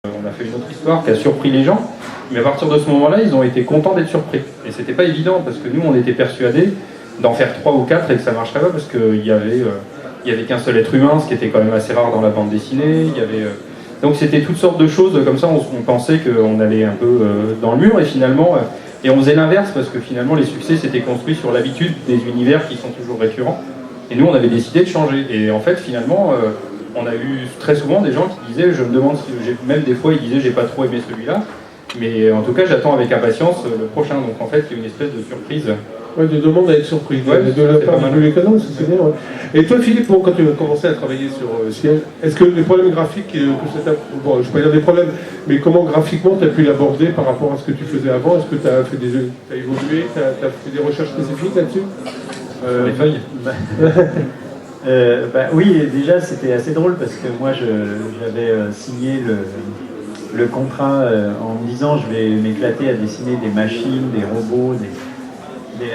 On a fait une autre histoire qui a surpris les gens, mais à partir de ce moment-là, ils ont été contents d'être surpris. Et c'était pas évident, parce que nous, on était persuadés d'en faire 3 ou 4 et que ça marcherait pas, parce qu'il y avait qu'un seul être humain, ce qui était quand même assez rare dans la bande dessinée. Donc c'était toutes sortes de choses, comme ça, on pensait qu'on allait un peu dans le mur, et finalement... Et on faisait l'inverse, parce que finalement, les succès s'étaient construits sur l'habitude des univers qui sont toujours récurrents. Et nous, on avait décidé de changer. Et en fait, finalement... on a eu très souvent des gens qui disaient, je me demande si même des fois ils disaient j'ai pas trop aimé celui-là, mais en tout cas j'attends avec impatience le prochain. Donc en fait il y a une espèce de surprise. Ouais, de demande à être surpris, ouais, de la part du économie, c'est bien. Ouais. Et toi Philippe, bon, quand tu as commencé à travailler sur Siège, est-ce que les problèmes graphiques, bon, je ne vais pas dire des problèmes, mais comment graphiquement tu as pu l'aborder par rapport à ce que tu faisais avant? Est-ce que tu as évolué, tu as fait des recherches spécifiques là-dessus? Les feuilles. Oui, déjà c'était assez drôle parce que moi j'avais signé le contrat en me disant je vais m'éclater à dessiner des machines, des robots,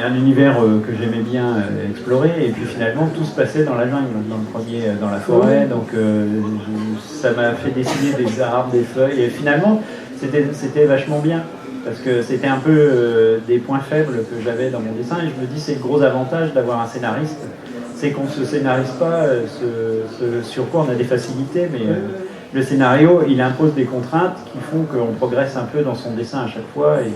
un univers que j'aimais bien explorer, et puis finalement tout se passait dans la jungle, dans la forêt, donc ça m'a fait dessiner des arbres, des feuilles, et finalement c'était vachement bien parce que c'était un peu des points faibles que j'avais dans mon dessin, et je me dis c'est le gros avantage d'avoir un scénariste, c'est qu'on ne se scénarise pas ce sur quoi on a des facilités, mais le scénario, il impose des contraintes qui font qu'on progresse un peu dans son dessin à chaque fois, et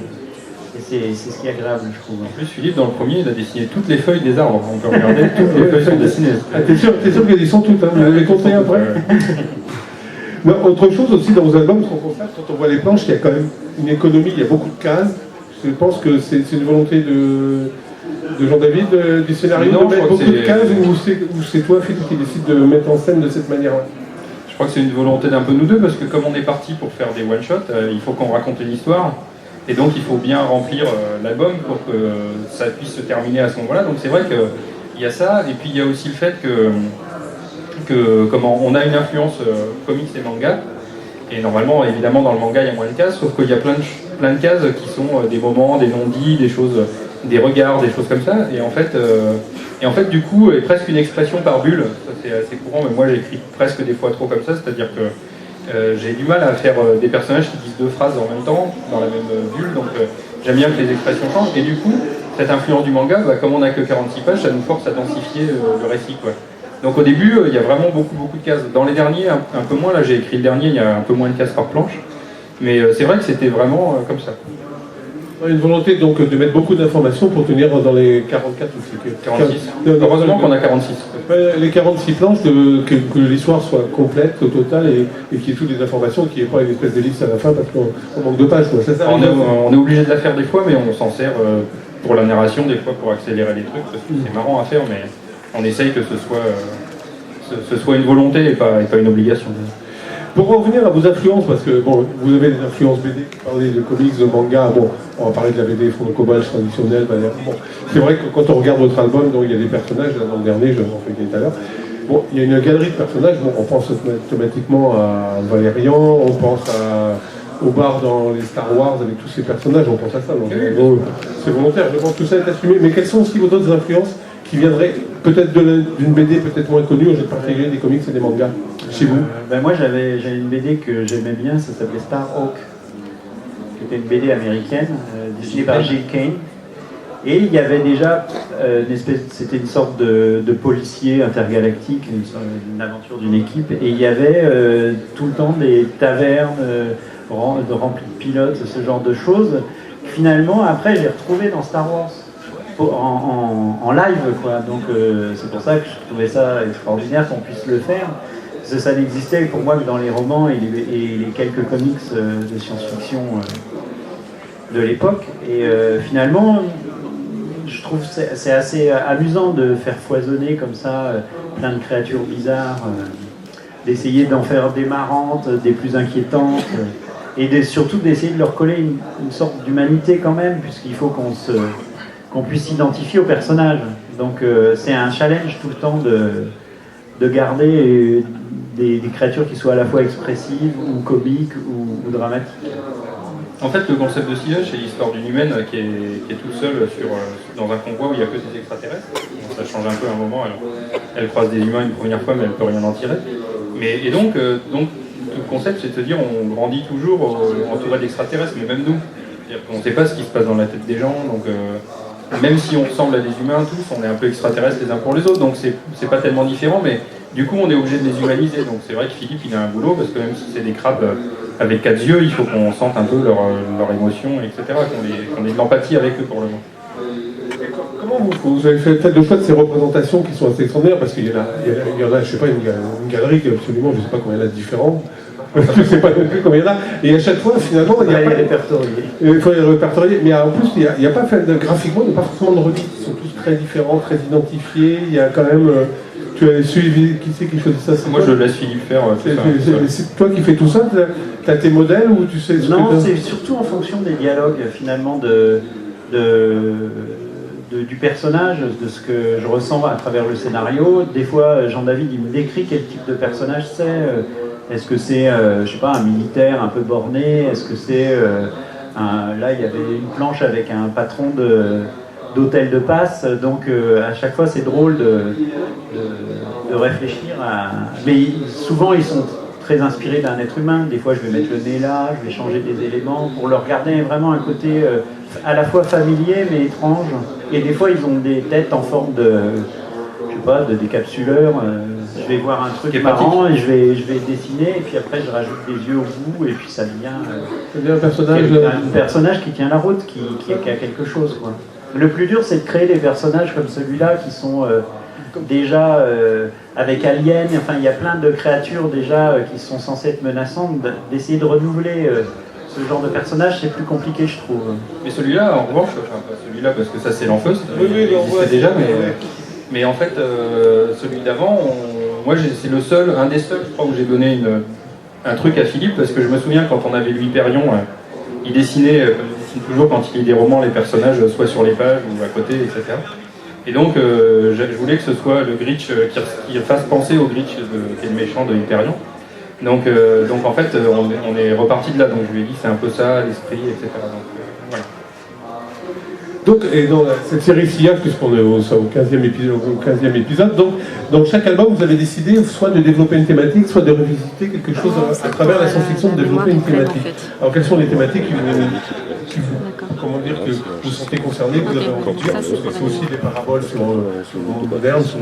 c'est ce qui est agréable, je trouve. En plus, Philippe, dans le premier, il a dessiné toutes les feuilles des arbres. On peut regarder, toutes les feuilles sont dessinées. Ah, t'es sûr qu'elles y sont toutes, hein, vous l'avez compté après. Non, autre chose aussi dans vos albums, ce qu'on constate quand on voit les planches, il y a quand même une économie, il y a beaucoup de cases. Je pense que c'est une volonté de Jean-David, du scénario, de mettre beaucoup de cases, ou c'est toi, Philippe, qui décide de mettre en scène de cette manière-là? Je crois que c'est une volonté d'un peu nous deux, parce que comme on est parti pour faire des one-shots, il faut qu'on raconte une histoire, et donc il faut bien remplir l'album pour que ça puisse se terminer à ce moment-là. Donc c'est vrai qu'il y a ça, et puis il y a aussi le fait que comment, on a une influence comics et manga, et normalement, évidemment, dans le manga, il y a moins de cases, sauf qu'il y a plein de cases qui sont des moments, des non-dits, des choses... des regards, des choses comme ça, et en fait du coup, est presque une expression par bulle, ça c'est assez courant, mais moi j'écris presque des fois trop comme ça, c'est-à-dire que j'ai du mal à faire des personnages qui disent 2 phrases en même temps, dans la même bulle, donc j'aime bien que les expressions changent, et du coup, cette influence du manga, comme on n'a que 46 pages, ça nous force à densifier le récit, quoi. Donc au début, il y a vraiment beaucoup de cases. Dans les derniers, un peu moins, là j'ai écrit le dernier, il y a un peu moins de cases par planche, mais c'est vrai que c'était vraiment comme ça. Une volonté donc de mettre beaucoup d'informations pour tenir dans les 44 ou 46. Heureusement qu'on a 46. Les 46 planches, que l'histoire soit complète au total et qu'il y ait toutes les informations, qu'il n'y ait pas une espèce d'ellipse à la fin parce qu'on manque de pages. On est obligé de la faire des fois, mais on s'en sert pour la narration, des fois pour accélérer les trucs, parce que c'est marrant à faire, mais on essaye que ce soit une volonté et pas une obligation. Pour revenir à vos influences, parce que bon, vous avez des influences BD, vous parlez de comics, de manga, bon, on va parler de la BD Fond de Cobalt traditionnelle, bon, c'est vrai que quand on regarde votre album, donc il y a des personnages, là, dans le dernier, je l'en fais tout à l'heure, bon, il y a une galerie de personnages, bon, on pense automatiquement à Valérian, on pense au bar dans les Star Wars avec tous ces personnages, on pense à ça, donc c'est volontaire, je pense que tout ça est assumé, mais quelles sont aussi vos autres influences qui viendraient peut-être d'une BD peut-être moins connue, j'ai partagé des comics et des mangas chez vous? Moi j'avais une BD que j'aimais bien, ça s'appelait Star Hawk, qui était une BD américaine, dessinée par Jill Kane. Et il y avait déjà c'était une sorte de policier intergalactique, une aventure d'une équipe, et il y avait tout le temps des tavernes remplies de pilotes, ce genre de choses. Finalement, après, j'ai retrouvé dans Star Wars. En live, quoi. Donc c'est pour ça que je trouvais ça extraordinaire qu'on puisse le faire. Parce que ça n'existait pour moi que dans les romans et les quelques comics de science-fiction de l'époque. Et finalement, je trouve que c'est assez amusant de faire foisonner comme ça plein de créatures bizarres, d'essayer d'en faire des marrantes, des plus inquiétantes, et surtout d'essayer de leur coller une sorte d'humanité quand même, puisqu'il faut qu'on puisse s'identifier au personnage. Donc c'est un challenge tout le temps de garder des créatures qui soient à la fois expressives ou comiques ou dramatiques. En fait, le concept de Siège, c'est l'histoire d'une humaine qui est toute seule dans un convoi où il n'y a que des extraterrestres. Donc, ça change un peu à un moment, elle croise des humains une première fois, mais elle ne peut rien en tirer. Et donc concept, c'est de se dire on grandit toujours entouré d'extraterrestres, mais même nous. C'est-à-dire qu'on ne sait pas ce qui se passe dans la tête des gens, donc même si on ressemble à des humains tous, on est un peu extraterrestres les uns pour les autres, donc c'est pas tellement différent, mais du coup on est obligé de les humaniser. Donc c'est vrai que Philippe il a un boulot, parce que même si c'est des crabes avec 4 yeux, il faut qu'on sente un peu leur émotion, etc., qu'on ait de l'empathie avec eux pour le moment. Comment vous avez fait peut-être le choix de ces représentations qui sont assez extraordinaires, parce qu'il y en a, je sais pas, une galerie qui est absolument, je sais pas combien il y en a de différents, je sais pas non plus combien il y en a, et à chaque fois, finalement, il y a les pas... répertorier. Il faut les répertorier, mais en plus, il n'y a pas fait graphiquement, il n'y a pas forcément de registres, ils sont tous très différents, très identifiés, il y a quand même... tu as suivi, qui c'est qui choisit ça? Moi je laisse Philippe faire tout ça. C'est toi qui fais tout ça? Tu as tes modèles ou tu sais... Non, c'est surtout en fonction des dialogues, finalement, du personnage, de ce que je ressens à travers le scénario. Des fois, Jean-David, il me décrit quel type de personnage c'est. Est-ce que c'est, je sais pas, un militaire un peu borné? Est-ce que c'est... là, il y avait une planche avec un patron d'hôtel de passe, donc à chaque fois, c'est drôle de réfléchir à... Mais souvent, ils sont très inspirés d'un être humain. Des fois, je vais mettre le nez là, je vais changer des éléments pour leur garder vraiment un côté à la fois familier mais étrange. Et des fois, ils ont des têtes en forme de, je sais pas, de décapsuleurs. Je vais voir un truc marrant et je vais dessiner, et puis après, je rajoute des yeux au bout, et puis ça devient un personnage qui tient la route, qui a quelque chose, quoi. Le plus dur, c'est de créer des personnages comme celui-là qui sont déjà avec Alien. Enfin, il y a plein de créatures déjà qui sont censées être menaçantes. D'essayer de renouveler ce genre de personnage, c'est plus compliqué, je trouve. Mais celui-là, en revanche, enfin pas celui-là parce que ça c'est l'enfeuse, il existait déjà, mais en fait, celui d'avant, moi c'est un des seuls, je crois, où j'ai donné un truc à Philippe, parce que je me souviens quand on avait lu Hyperion, il dessinait, comme il dessine toujours quand il lit des romans, les personnages soit sur les pages ou à côté, etc. Et donc, je voulais que ce soit le Gritch qui fasse penser au Gritch qui est le méchant de Hyperion. Donc en fait, on est reparti de là. Donc je lui ai dit c'est un peu ça, l'esprit, etc. Donc voilà. Donc, et dans cette série Sillage, puisqu'on est au 15e épisode, donc, dans chaque album, vous avez décidé soit de développer une thématique, soit de revisiter quelque chose à travers la science-fiction, de développer une thématique. Alors, quelles sont les thématiques qui comment dire, que vous sentez concernés, que vous avez envie de dire, parce que c'est aussi des paraboles sur le monde moderne, sur